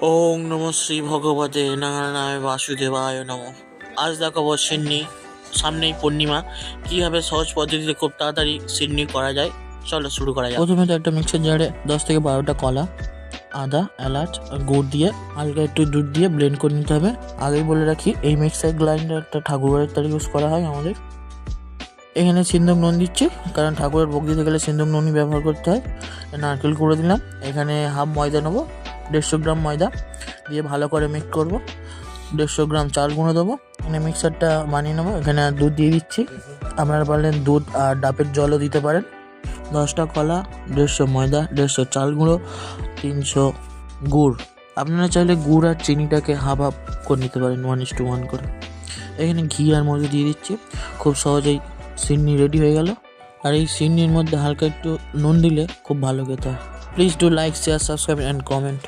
ওং নম শ্রী ভগবতে নারায়ণায় বাসুদেবায় নম। আজ দেখাবো সিন্নি। সামনেই পূর্ণিমা, কীভাবে সহজ পদ্ধতিতে খুব তাড়াতাড়ি সিন্নি করা যায়। চলো শুরু করা যায়। প্রথমে তো একটা মিক্সার জারে 10 থেকে 12টা কলা, আদা, এলাচ আর গুড় দিয়ে হালকা একটু দুধ দিয়ে ব্লেন্ড করে নিতে হবে। আগেই বলে রাখি, এই মিক্সার গ্রাইন্ডারটা ঠাকুরের তারিখ ইউজ করা হয় আমাদের। এখানে সিন্দুক নুন দিচ্ছি, কারণ ঠাকুরের ভোগ দিতে গেলে সিন্দুক নুনই ব্যবহার করতে হয়। নারকেল করে দিলাম। এখানে হাফ ময়দা নেবো, 150 গ্রাম ময়দা দিয়ে ভালো করে মিক্স করব। 150 গ্রাম চাল গুঁড়ো দেবো। এখানে মিক্সারটা বানিয়ে নেবো। এখানে দুধ দিয়ে দিচ্ছি, আপনারা পারলেন দুধ আর ডাবের জলও দিতে পারেন। 10টা কলা, 150 ময়দা, 150 চাল গুঁড়ো, 300 গুড়। আপনারা চাইলে গুড় আর চিনিটাকে হাফ হাফ করে নিতে পারেন, 1:1 করে। এখানে ঘি আর মধু দিয়ে দিচ্ছি। খুব সহজেই সিন্নি রেডি হয়ে গেল। আর এই সিন্নির মধ্যে হালকা একটু নুন দিলে খুব ভালো খেতে হয়। Please do like, share, subscribe and comment.